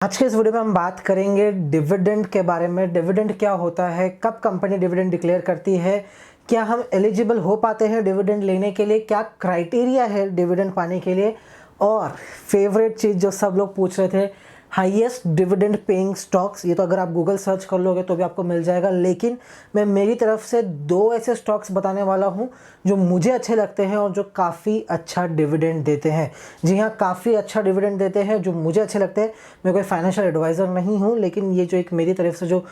आज के इस वीडियो में हम बात करेंगे डिविडेंड के बारे में। डिविडेंड क्या होता है, कब कंपनी डिविडेंड डिक्लेयर करती है, क्या हम एलिजिबल हो पाते हैं डिविडेंड लेने के लिए, क्या क्राइटेरिया है डिविडेंड पाने के लिए, और फेवरेट चीज़ जो सब लोग पूछ रहे थे, हाईएस्ट डिविडेंड पेइंग स्टॉक्स। ये तो अगर आप गूगल सर्च कर लोगे तो भी आपको मिल जाएगा, लेकिन मैं मेरी तरफ से 2 ऐसे स्टॉक्स बताने वाला हूँ जो मुझे अच्छे लगते हैं और जो काफ़ी अच्छा डिविडेंड देते हैं। जी हाँ, काफ़ी अच्छा डिविडेंड देते हैं जो मुझे अच्छे लगते हैं। मैं कोई फाइनेंशियल एडवाइज़र नहीं हूँ, लेकिन ये जो एक मेरी तरफ से जो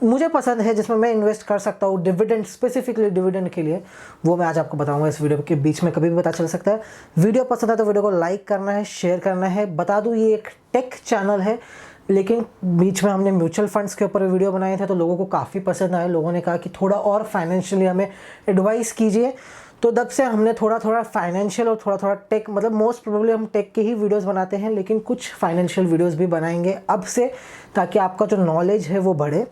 मुझे पसंद है, जिसमें मैं इन्वेस्ट कर सकता हूँ डिविडेंड, स्पेसिफिकली डिविडेंड के लिए, वो मैं आज आपको बताऊंगा इस वीडियो के बीच में। कभी भी पता चल सकता है। वीडियो पसंद है तो वीडियो को लाइक करना है, शेयर करना है। बता दूँ ये एक टेक चैनल है, लेकिन बीच में हमने म्यूचुअल फंड्स के ऊपर वीडियो बनाए थे तो लोगों को काफ़ी पसंद आए। लोगों ने कहा कि थोड़ा और फाइनेंशियली हमें एडवाइस कीजिए, तो तब से हमने थोड़ा थोड़ा फाइनेंशियल और थोड़ा थोड़ा टेक, मतलब मोस्ट प्रोबेबली हम टेक के ही वीडियोस बनाते हैं, लेकिन कुछ फाइनेंशियल वीडियोस भी बनाएंगे अब से, ताकि आपका जो नॉलेज है वो बढ़े।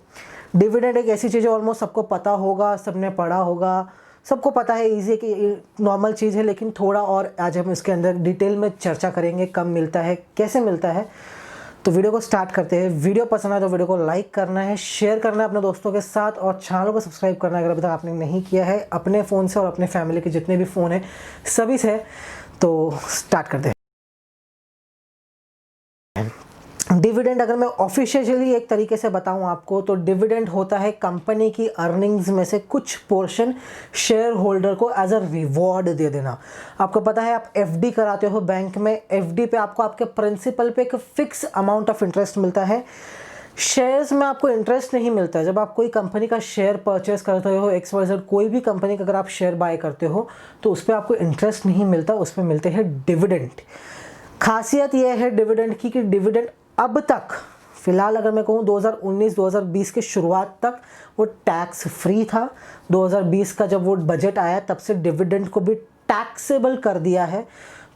डिविडेंड एक ऐसी चीज़ है, ऑलमोस्ट सबको पता होगा, सबने पढ़ा होगा, सबको पता है, इजी कि नॉर्मल चीज़ है, लेकिन थोड़ा और आज हम इसके अंदर डिटेल में चर्चा करेंगे, कब मिलता है, कैसे मिलता है। तो वीडियो को स्टार्ट करते हैं। वीडियो पसंद आए तो वीडियो को लाइक करना है, शेयर करना है अपने दोस्तों के साथ, और चैनल को सब्सक्राइब करना है अगर अभी तक आपने नहीं किया है, अपने फ़ोन से और अपने फैमिली के जितने भी फ़ोन हैं सभी से। तो स्टार्ट करते हैं। डिविडेंड अगर मैं ऑफिशियली एक तरीके से बताऊं आपको, तो डिविडेंड होता है कंपनी की अर्निंग्स में से कुछ पोर्शन शेयर होल्डर को एज अ रिवॉर्ड दे देना। आपको पता है, आप एफडी कराते हो बैंक में, एफडी पे आपको आपके प्रिंसिपल पे एक फिक्स अमाउंट ऑफ इंटरेस्ट मिलता है। शेयर्स में आपको इंटरेस्ट नहीं मिलता है। जब आप कोई कंपनी का शेयर परचेस करते हो, XYZ कोई भी कंपनी का अगर आप शेयर बाय करते हो, तो उस पर आपको इंटरेस्ट नहीं मिलता, उस पर मिलते हैं डिविडेंड। खासियत यह है डिविडेंड की कि डिविडेंड अब तक, फिलहाल अगर मैं कहूँ 2019-2020 के शुरुआत तक वो टैक्स फ्री था। 2020 का जब वो बजट आया तब से डिविडेंड को भी टैक्सेबल कर दिया है।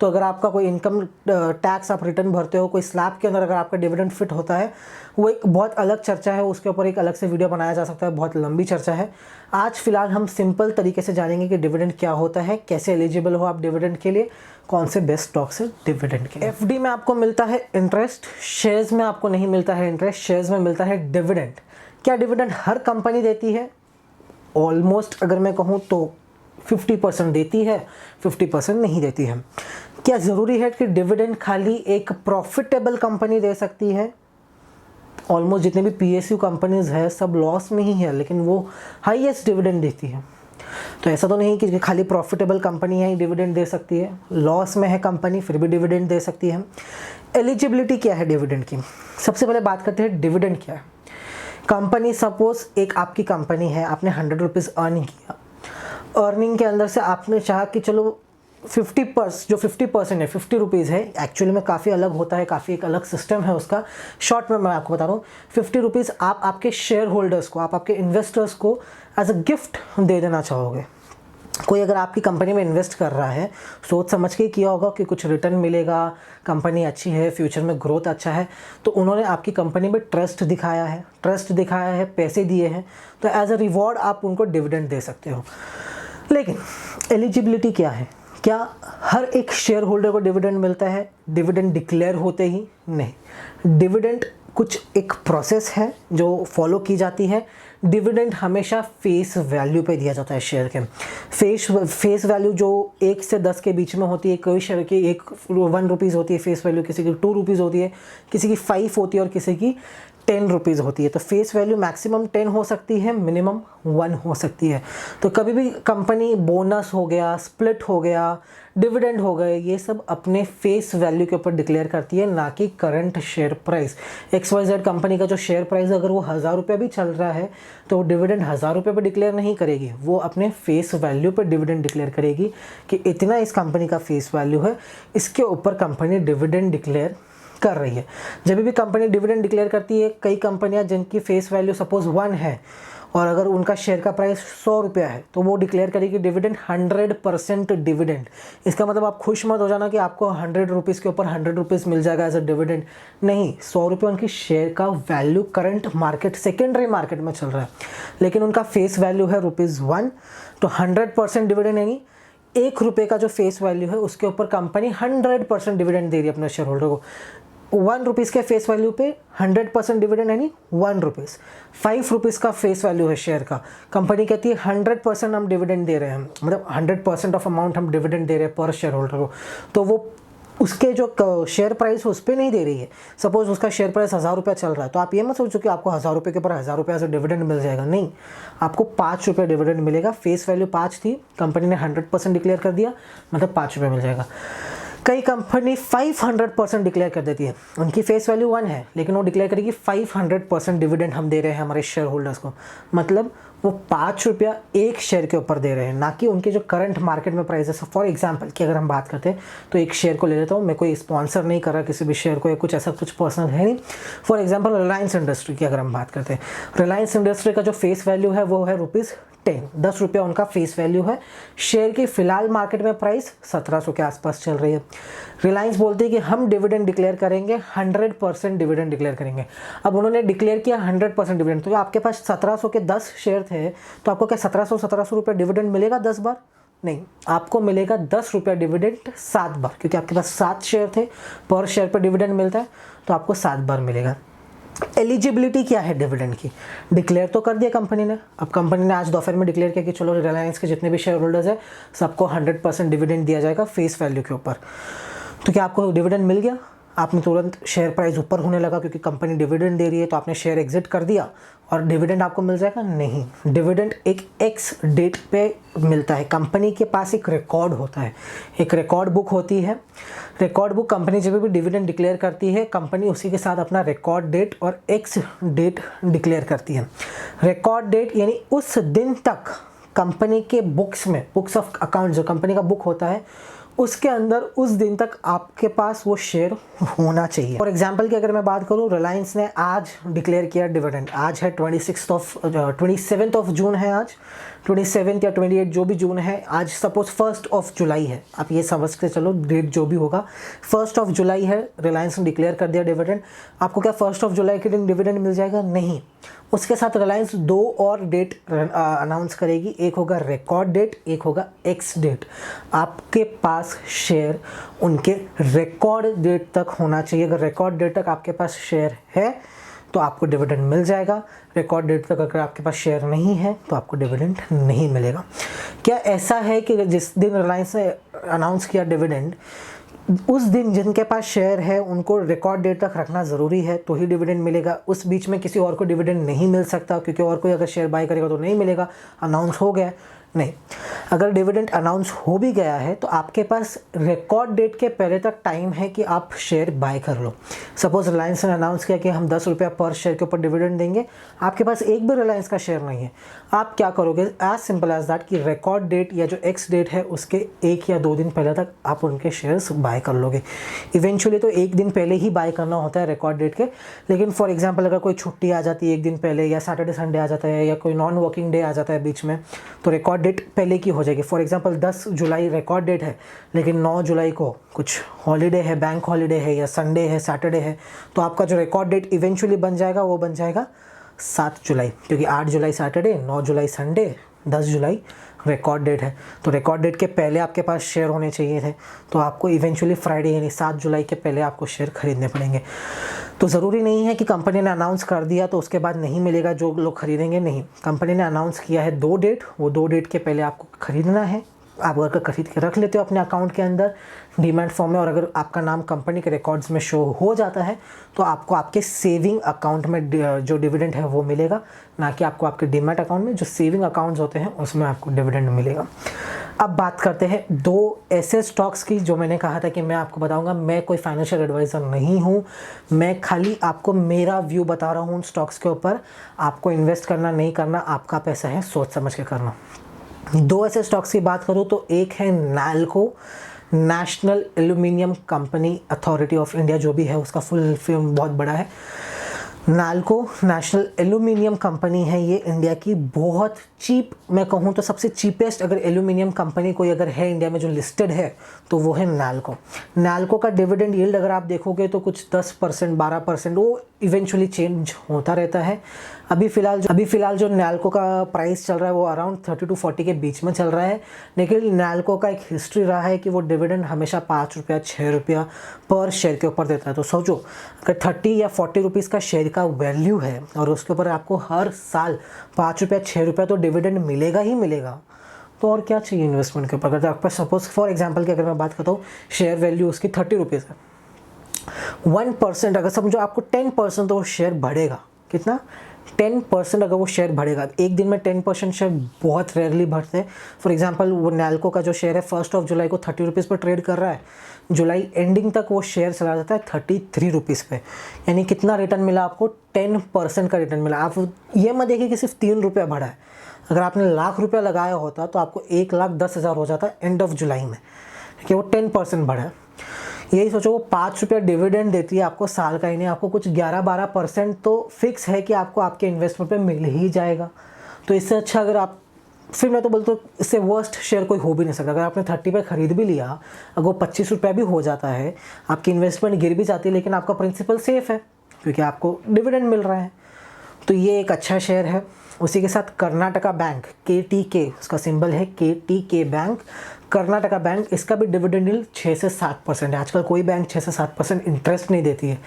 तो अगर आपका कोई इनकम टैक्स आप रिटर्न भरते हो, कोई स्लैब के अंदर अगर आपका डिविडेंड फिट होता है, वो एक बहुत अलग चर्चा है, उसके ऊपर एक अलग से वीडियो बनाया जा सकता है, बहुत लंबी चर्चा है। आज फिलहाल हम सिंपल तरीके से जानेंगे कि डिविडेंड क्या होता है, कैसे एलिजिबल हो आप डिविडेंड के लिए, कौन से बेस्ट स्टॉक्स है डिविडेंड के लिए। एफडी में आपको मिलता है इंटरेस्ट, शेयर्स में आपको नहीं मिलता है इंटरेस्ट, शेयर्स में मिलता है डिविडेंड। क्या डिविडेंड हर कंपनी देती है? ऑलमोस्ट अगर मैं कहूँ तो 50% देती है, 50% नहीं देती है। क्या ज़रूरी है कि डिविडेंड खाली एक प्रॉफिटेबल कंपनी दे सकती है? ऑलमोस्ट जितने भी PSU कंपनीज है सब लॉस में ही है, लेकिन वो हाईएस्ट डिविडेंड देती है। तो ऐसा तो नहीं कि खाली प्रॉफिटेबल कंपनी है ही डिविडेंड दे सकती है, लॉस में है कंपनी फिर भी डिविडेंड दे सकती है। एलिजिबिलिटी क्या है डिविडेंड की? सबसे पहले बात करते हैं डिविडेंड क्या है। कंपनी, सपोज एक आपकी कंपनी है, आपने 100 रुपीज़ अर्न किया। अर्निंग के अंदर से आपने चाहा कि चलो 50%, जो 50% है, 50 रुपीज़ है, एक्चुअली में काफ़ी अलग होता है, काफ़ी एक अलग सिस्टम है उसका। शॉर्ट में मैं आपको बता रहा हूँ, 50 रुपीज़ आप आपके शेयर होल्डर्स को, आप आपके इन्वेस्टर्स को एज अ गिफ्ट दे देना चाहोगे। कोई अगर आपकी कंपनी में इन्वेस्ट कर रहा है, सोच समझ के किया होगा कि कुछ रिटर्न मिलेगा, कंपनी अच्छी है, फ्यूचर में ग्रोथ अच्छा है, तो उन्होंने आपकी कंपनी में ट्रस्ट दिखाया है, पैसे दिए हैं, तो एज अ रिवॉर्ड आप उनको डिविडेंड दे सकते हो। लेकिन एलिजिबिलिटी क्या है? क्या हर एक शेयर होल्डर को डिविडेंड मिलता है डिविडेंड डिक्लेयर होते ही? नहीं। डिविडेंड कुछ एक प्रोसेस है जो फॉलो की जाती है। डिविडेंड हमेशा फेस वैल्यू पे दिया जाता है शेयर के। फेस वैल्यू जो 1 से 10 के बीच में होती है। कोई शेयर की 1 रुपीज़ होती है फेस वैल्यू, किसी की 2 रुपीज़ होती है, किसी की 5 होती है और किसी की 10 रुपीज़ होती है। तो फेस वैल्यू मैक्सिमम 10 हो सकती है, मिनिमम 1 हो सकती है। तो कभी भी कंपनी बोनस हो गया, स्प्लिट हो गया, डिविडेंड हो गए, ये सब अपने फेस वैल्यू के ऊपर डिक्लेयर करती है, ना कि current share price. XYZ company का जो शेयर प्राइस अगर वो 1000 रुपये भी चल रहा है तो डिविडेंड 1000 रुपये पर डिक्लेयर नहीं करेगी, वो अपने फेस वैल्यू पर डिविडेंड डिक्लेयर करेगी कि इतना इस कंपनी का फेस वैल्यू है, इसके ऊपर कंपनी डिविडेंड डिक्लेयर कर रही है। जब भी कंपनी डिविडेंड डिक्लेयर करती है, कई कंपनियां जिनकी फेस वैल्यू सपोज 1 है और अगर उनका शेयर का प्राइस 100 रुपया है, तो वो डिक्लेयर करेगी डिविडेंड 100% डिविडेंड। इसका मतलब आप खुश मत हो जाना कि आपको 100 रुपीज़ के ऊपर 100 रुपीज़ मिल जाएगा एज अ डिविडेंड। नहीं, 100 रुपये उनकी शेयर का value current market, secondary market में चल रहा है, लेकिन उनका फेस वैल्यू है ₹1, तो 100% डिविडेंड, यानी 1 रुपये का जो फेस वैल्यू है उसके ऊपर कंपनी 100% डिविडेंड दे रही है अपने शेयर होल्डर को। ₹1 के फेस वैल्यू पे 100% डिविडेंड यानी ₹1, ₹5 का फेस वैल्यू है शेयर का, कंपनी कहती है 100% हम डिविडेंड दे रहे हैं, मतलब 100% ऑफ अमाउंट हम डिविडेंड दे रहे हैं पर शेयर होल्डर को, तो वो उसके जो शेयर प्राइस उस पर नहीं दे रही है। सपोज उसका शेयर प्राइस ₹1000 चल रहा है, तो आप ये मत सोचो कि आपको ₹1000 के ऊपर ₹1000 से डिविडेंड मिल जाएगा, नहीं, आपको ₹5 डिविडेंड मिलेगा। फेस वैल्यू 5 थी, कंपनी ने 100% डिक्लेयर कर दिया, मतलब ₹5 मिल जाएगा। कई कंपनी 500% डिक्लेयर कर देती है, उनकी फेस वैल्यू 1 है लेकिन वो डिक्लेयर करेगी 500% डिविडेंड हम दे रहे हैं हमारे शेयर होल्डर्स को, मतलब वो ₹5 एक शेयर के ऊपर दे रहे हैं, ना कि उनके जो करंट मार्केट में प्राइस है। फॉर एग्जांपल की अगर हम बात करते हैं तो एक शेयर को ले लेता हूँ, मैं कोई स्पॉन्सर नहीं कर रहा किसी भी शेयर को या कुछ ऐसा कुछ पर्सनल है नहीं। फॉर एग्जांपल रिलायंस इंडस्ट्री की अगर हम बात करते हैं, रिलायंस इंडस्ट्री का जो फेस वैल्यू है वो है ₹10 उनका फेस वैल्यू है। शेयर की फिलहाल मार्केट में प्राइस 1700 के आसपास चल रही है। रिलायंस बोलती है कि हम डिविडेंड डिक्लेयर करेंगे, 100% डिविडेंड डिक्लेयर करेंगे। अब उन्होंने डिक्लेयर किया 100% डिविडेंड, तो आपके पास 1700 के 10 शेयर थे, तो आपको क्या 1700 रुपये डिविडेंड मिलेगा 10 बार? नहीं, आपको मिलेगा ₹10 डिविडेंड 7 बार, क्योंकि आपके पास 7 शेयर थे, पर शेयर पर डिविडेंड मिलता है, तो आपको 7 बार मिलेगा। एलिजिबिलिटी क्या है डिविडेंड की? डिक्लेयर तो कर दिया कंपनी ने। अब कंपनी ने आज दोपहर में डिक्लेयर किया कि चलो रिलायंस के जितने भी शेयर होल्डर्स हैं सबको 100% डिविडेंड दिया जाएगा फेस वैल्यू के ऊपर। तो क्या आपको डिविडेंड मिल गया? आपने तुरंत शेयर प्राइस ऊपर होने लगा क्योंकि कंपनी डिविडेंड दे रही है, तो आपने शेयर एग्जिट कर दिया और डिविडेंड आपको मिल जाएगा? नहीं, डिविडेंड एक एक्स डेट पे मिलता है। कंपनी के पास एक रिकॉर्ड होता है, एक रिकॉर्ड बुक होती है। रिकॉर्ड बुक कंपनी जब भी डिविडेंड डिक्लेयर करती है, कंपनी उसी के साथ अपना रिकॉर्ड डेट और एक्स डेट डिक्लेयर करती है। रिकॉर्ड डेट यानी उस दिन तक कंपनी के बुक्स में, बुक्स ऑफ अकाउंट जो कंपनी का बुक होता है, उसके अंदर उस दिन तक आपके पास वो शेयर होना चाहिए। फॉर एग्जांपल की अगर मैं बात करूं, रिलायंस ने आज डिक्लेयर किया डिविडेंड, आज है 27 ऑफ जून है, आज 27 या 28 जो भी जून है, आज सपोज 1 जुलाई है, आप ये समझ के चलो डेट जो भी होगा 1 जुलाई है, रिलायंस ने डिक्लेयर कर दिया डिविडेंड। आपको क्या 1 जुलाई के दिन डिविडेंड मिल जाएगा? नहीं, उसके साथ रिलायंस 2 और डेट अनाउंस करेगी, एक होगा रिकॉर्ड डेट, एक होगा एक्स डेट। आपके पास शेयर उनके रिकॉर्ड डेट तक होना चाहिए। अगर रिकॉर्ड डेट तक आपके पास शेयर है तो आपको डिविडेंड मिल जाएगा। रिकॉर्ड डेट तक अगर आपके पास शेयर नहीं है तो आपको डिविडेंड नहीं मिलेगा। क्या ऐसा है कि जिस दिन रिलायंस ने अनाउंस किया डिविडेंड, उस दिन जिनके पास शेयर है उनको रिकॉर्ड डेट तक रखना ज़रूरी है तो ही डिविडेंड मिलेगा? उस बीच में किसी और को डिविडेंड नहीं मिल सकता क्योंकि और कोई अगर शेयर बाय करेगा तो नहीं मिलेगा, अनाउंस हो गया? नहीं, अगर डिविडेंड अनाउंस हो भी गया है तो आपके पास रिकॉर्ड डेट के पहले तक टाइम है कि आप शेयर बाय कर लो। सपोज रिलायंस ने अनाउंस किया कि हम ₹10 पर शेयर के ऊपर डिविडेंड देंगे, आपके पास एक भी रिलायंस का शेयर नहीं है, आप क्या करोगे? एज सिंपल एज दैट कि रिकॉर्ड डेट या जो एक्स डेट है उसके 1 या 2 दिन पहले तक आप उनके शेयर्स बाय कर लोगे। इवेंचुअली तो 1 दिन पहले ही बाय करना होता है रिकॉर्ड डेट के, लेकिन फॉर एग्जाम्पल अगर कोई छुट्टी आ जाती है 1 दिन पहले, या सैटरडे संडे आ जाता है, या कोई नॉन वर्किंग डे आ जाता है बीच में, तो रिकॉर्ड डेट पहले की हो जाएगी। फॉर एग्जांपल 10 जुलाई रिकॉर्ड डेट है लेकिन 9 जुलाई को कुछ हॉलीडे है, बैंक हॉलीडे है, या संडे है, सैटरडे है, तो आपका जो रिकॉर्ड डेट इवेंचुअली बन जाएगा वो बन जाएगा 7 जुलाई, क्योंकि 8 जुलाई सैटरडे, 9 जुलाई संडे, 10 जुलाई रिकॉर्ड डेट है। तो रिकॉर्ड डेट के पहले आपके पास शेयर होने चाहिए थे, तो आपको इवेंचुअली फ्राइडे यानी 7 जुलाई के पहले आपको शेयर खरीदने पड़ेंगे। तो ज़रूरी नहीं है कि कंपनी ने अनाउंस कर दिया तो उसके बाद नहीं मिलेगा जो लोग खरीदेंगे, नहीं, कंपनी ने अनाउंस किया है 2 डेट, वो 2 डेट के पहले आपको खरीदना है। आप अगर खरीद के रख लेते हो अपने अकाउंट के अंदर डीमैट फॉर्म में, और अगर आपका नाम कंपनी के रिकॉर्ड्स में शो हो जाता है तो आपको आपके सेविंग अकाउंट में जो डिविडेंड है वो मिलेगा, ना कि आपको आपके डीमैट अकाउंट में जो सेविंग अकाउंट्स होते हैं उसमें आपको डिविडेंड मिलेगा। अब बात करते हैं 2 ऐसे स्टॉक्स की जो मैंने कहा था कि मैं आपको बताऊंगा। मैं कोई फाइनेंशियल एडवाइज़र नहीं हूँ, मैं खाली आपको मेरा व्यू बता रहा हूँ उन स्टॉक्स के ऊपर। आपको इन्वेस्ट करना नहीं करना आपका पैसा है, सोच समझ के करना। 2 ऐसे स्टॉक्स की बात करूँ तो एक है NALCO, national aluminium company authority of India, जो भी है उसका फुल फॉर्म बहुत बड़ा है। नाल्को नेशनल एल्यूमिनियम कंपनी है, ये इंडिया की बहुत चीप, मैं कहूँ तो सबसे चीपेस्ट अगर एल्यूमिनियम कंपनी कोई अगर है इंडिया में जो लिस्टेड है तो वो है नाल्को। नाल्को का डिविडेंड यील्ड अगर आप देखोगे तो कुछ 10% 12% वो इवेंचुअली चेंज होता रहता है। अभी फ़िलहाल जो नाल्को का प्राइस चल रहा है वो अराउंड 30 to 40 के बीच में चल रहा है, लेकिन नाल्को का एक हिस्ट्री रहा है कि वो डिविडेंड हमेशा 5 रुपया 6 रुपया पर शेयर के ऊपर देता है। तो सोचो अगर 30 या 40 रुपीज़ का शेयर का वैल्यू है और उसके ऊपर आपको हर साल 5 रुपया 6 रुपया तो डिविडेंड मिलेगा ही मिलेगा, तो और क्या चाहिए इन्वेस्टमेंट के ऊपर। अगर आपके पास सपोज फॉर एग्जांपल की अगर मैं बात करता हूँ, शेयर वैल्यू उसकी 30 रुपीज़ है, 1% अगर समझो आपको 10% तो वो शेयर बढ़ेगा। कितना? 10% अगर वो शेयर बढ़ेगा। एक दिन में 10% शेयर बहुत रेयरली बढ़ते हैं। फॉर एग्जांपल वो नाल्को का जो शेयर है 1 जुलाई को 30 रुपीज़ पर ट्रेड कर रहा है, जुलाई एंडिंग तक वो शेयर चला जाता है 33 रुपीज़ पे, यानी कितना रिटर्न मिला आपको? 10% का रिटर्न मिला। आप ये मत देखिए कि सिर्फ 3 रुपया बढ़ा है, अगर आपने लाख रुपया लगाया होता तो आपको 1,10,000 हो जाता एंड ऑफ जुलाई में, कि वो 10% बढ़ा है। यही सोचो वो 5 रुपया डिविडेंड देती है आपको साल का ही नहीं, आपको कुछ 11-12% तो फिक्स है कि आपको आपके इन्वेस्टमेंट पे मिल ही जाएगा। तो इससे अच्छा अगर आप, फिर मैं तो बोलता हूँ इससे वर्स्ट शेयर कोई हो भी नहीं सकता। अगर आपने 30 पे ख़रीद भी लिया, अगर वो 25 रुपया भी हो जाता है, आपकी इन्वेस्टमेंट गिर भी जाती है, लेकिन आपका प्रिंसिपल सेफ़ है क्योंकि आपको डिविडेंड मिल रहा है। तो ये एक अच्छा शेयर है। उसी के साथ कर्नाटका बैंक, KTK उसका सिंबल है, KTK बैंक, कर्नाटका बैंक, इसका भी डिविडेंड यील्ड 6 से 7% है। आजकल कोई बैंक 6 से 7% इंटरेस्ट नहीं देती है,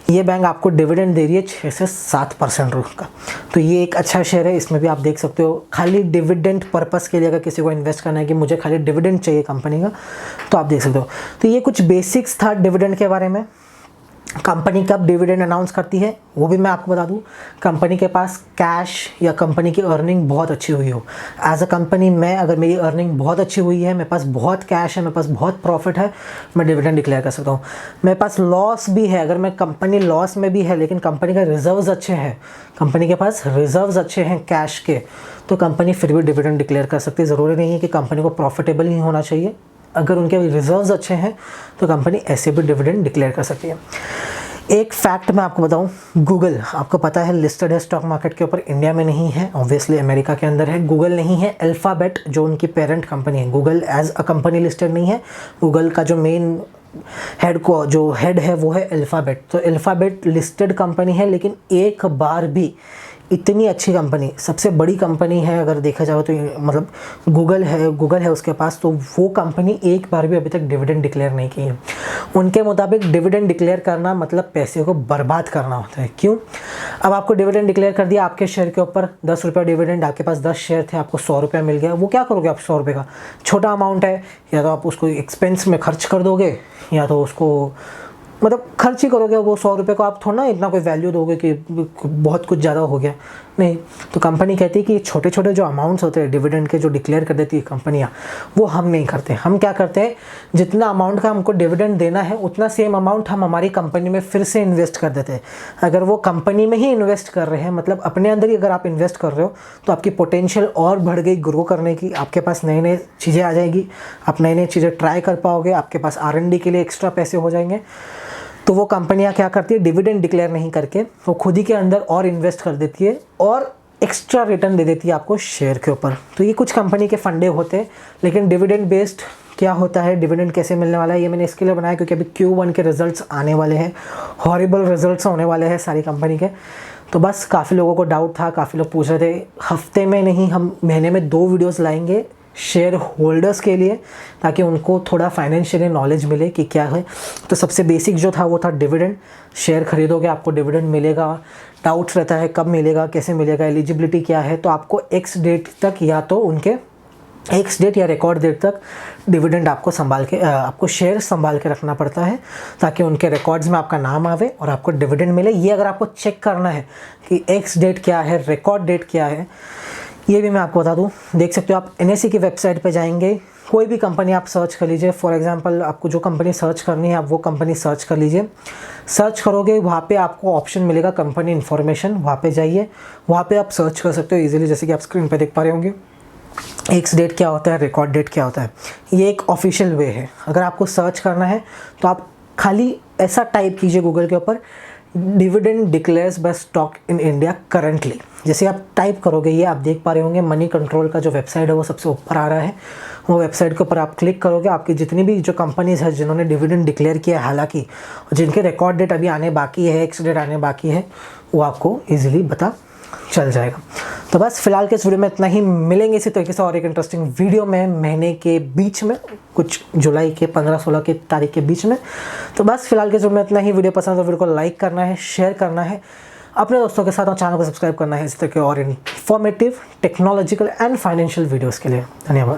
ये बैंक आपको डिविडेंड दे रही है 6 से 7% का। तो ये एक अच्छा शेयर है। इसमें भी आप देख सकते हो, खाली डिविडेंड पर्पस के लिए अगर किसी को इन्वेस्ट करना है कि मुझे खाली डिविडेंड चाहिए कंपनी का, तो आप देख सकते हो। तो ये कुछ बेसिक्स था डिविडेंड के बारे में। कंपनी कब डिविडेंड अनाउंस करती है वो भी मैं आपको बता दूं, कंपनी के पास कैश या कंपनी की अर्निंग बहुत अच्छी हुई हो। एज अ कंपनी मैं, अगर मेरी अर्निंग बहुत अच्छी हुई है, मेरे पास बहुत कैश है, मेरे पास बहुत प्रॉफिट है, मैं डिविडेंड डिक्लेयर कर सकता हूँ। मेरे पास लॉस भी है, अगर मैं कंपनी लॉस में भी है लेकिन कंपनी का रिजर्व्स अच्छे हैं, कंपनी के पास रिजर्व्स अच्छे हैं कैश के, तो कंपनी फिर भी डिविडेंड डिक्लेयर कर सकती है। ज़रूरी नहीं है कि कंपनी को प्रॉफिटेबल ही होना चाहिए, अगर उनके रिजर्व्स अच्छे हैं तो कंपनी ऐसे भी डिविडेंड डिक्लेयर कर सकती है। एक फैक्ट मैं आपको बताऊं, गूगल आपको पता है लिस्टेड है स्टॉक मार्केट के ऊपर, इंडिया में नहीं है, ऑब्वियसली अमेरिका के अंदर है। गूगल नहीं है, अल्फ़ाबेट जो उनकी पेरेंट कंपनी है, Google as a company listed नहीं है। गूगल का जो मेन हेड है वो है अल्फ़ाबेट। तो अल्फ़ाबेट लिस्टेड कंपनी है, लेकिन एक बार भी इतनी अच्छी कंपनी, सबसे बड़ी कंपनी है अगर देखा जाए तो, मतलब गूगल है उसके पास, तो वो कंपनी एक बार भी अभी तक डिविडेंड डिक्लेयर नहीं की है। उनके मुताबिक डिविडेंड डिक्लेयर करना मतलब पैसे को बर्बाद करना होता है। क्यों? अब आपको डिविडेंड डिक्लेयर कर दिया, आपके शेयर के ऊपर 10 रुपया डिविडेंड, आपके पास 10 शेयर थे, आपको 100 रुपया मिल गया, वो क्या करोगे आप 100 रुपये का? छोटा अमाउंट है, या तो आप उसको एक्सपेंस में खर्च कर दोगे, या तो उसको मतलब खर्च ही करोगे। वो 100 रुपये को आप थोड़ा ना इतना कोई वैल्यू दोगे कि बहुत कुछ ज़्यादा हो गया, नहीं। तो कंपनी कहती है कि छोटे छोटे जो अमाउंट्स होते हैं डिविडेंड के, जो डिक्लेयर कर देती है कंपनियाँ, वो हम नहीं करते। हम क्या करते हैं, जितना अमाउंट का हमको डिविडेंड देना है उतना सेम अमाउंट हम हमारी कंपनी में फिर से इन्वेस्ट कर देते हैं। अगर वो कंपनी में ही इन्वेस्ट कर रहे हैं, मतलब अपने अंदर ही अगर आप इन्वेस्ट कर रहे हो, तो आपकी पोटेंशियल और बढ़ गई ग्रो करने की, आपके पास नई नई चीज़ें आ जाएगी, आप नई नई चीज़ें ट्राई कर पाओगे, आपके पास R&D के लिए एक्स्ट्रा पैसे हो जाएंगे। तो वो कंपनियां क्या करती है, डिविडेंड डिक्लेयर नहीं करके वो खुद ही के अंदर और इन्वेस्ट कर देती है और एक्स्ट्रा रिटर्न दे देती है आपको शेयर के ऊपर। तो ये कुछ कंपनी के फंडे होते हैं। लेकिन डिविडेंड बेस्ड क्या होता है, डिविडेंड कैसे मिलने वाला है, ये मैंने इसके लिए बनाया क्योंकि अभी Q1 के रिजल्ट्स आने वाले हैं, हॉरिबल रिजल्ट्स होने वाले हैं सारी कंपनी के। तो बस काफ़ी लोगों को डाउट था, काफ़ी लोग पूछ रहे थे, हफ्ते में नहीं हम महीने में 2 वीडियोज़ लाएंगे शेयर होल्डर्स के लिए, ताकि उनको थोड़ा फाइनेंशियली नॉलेज मिले कि क्या है। तो सबसे बेसिक जो था वो था डिविडेंड। शेयर खरीदोगे आपको डिविडेंड मिलेगा, डाउट्स रहता है कब मिलेगा, कैसे मिलेगा, एलिजिबिलिटी क्या है, तो आपको एक्स डेट तक, या तो उनके एक्स डेट या रिकॉर्ड डेट तक डिविडेंड आपको आपको शेयर संभाल के रखना पड़ता है, ताकि उनके रिकॉर्ड्स में आपका नाम आवे और आपको डिविडेंड मिले। ये अगर आपको चेक करना है कि एक्स डेट क्या है, रिकॉर्ड डेट क्या है, ये भी मैं आपको बता दूं। देख सकते हो आप NSE की वेबसाइट पे जाएंगे, कोई भी कंपनी आप सर्च कर लीजिए। फॉर एग्जांपल आपको जो कंपनी सर्च करनी है आप वो कंपनी सर्च कर लीजिए। सर्च करोगे वहाँ पे आपको ऑप्शन मिलेगा कंपनी इन्फॉर्मेशन, वहाँ पे जाइए, वहाँ पे आप सर्च कर सकते हो इजीली, जैसे कि आप स्क्रीन पे देख पा रहे होंगे। एक्स डेट क्या होता है, रिकॉर्ड डेट क्या होता है, ये एक ऑफिशियल वे है। अगर आपको सर्च करना है तो आप खाली ऐसा टाइप कीजिए गूगल के ऊपर dividend declares buy stock in India currently. जैसे आप टाइप करोगे, ये आप देख पा रहे होंगे मनी कंट्रोल का जो वेबसाइट है वो सबसे ऊपर आ रहा है। वो वेबसाइट के ऊपर आप क्लिक करोगे, आपकी जितनी भी जो कंपनीज़ है जिन्होंने डिविडेंड डिक्लेयर किया है, हालांकि जिनके रिकॉर्ड डेट अभी आने बाकी है, एक्स डेट आने बाकी है, वो आपको ईजिली पता चल जाएगा। तो बस फिलहाल के इस वीडियो में इतना ही। मिलेंगे इसी तरीके से और एक इंटरेस्टिंग वीडियो में महीने के बीच में, कुछ जुलाई के 15-16 की तारीख के बीच में। तो बस फिलहाल के इस वीडियो में इतना ही। वीडियो पसंद तो वीडियो को लाइक करना है, शेयर करना है अपने दोस्तों के साथ और चैनल को सब्सक्राइब करना है इस तरह के और informative, technological and financial videos के लिए। धन्यवाद।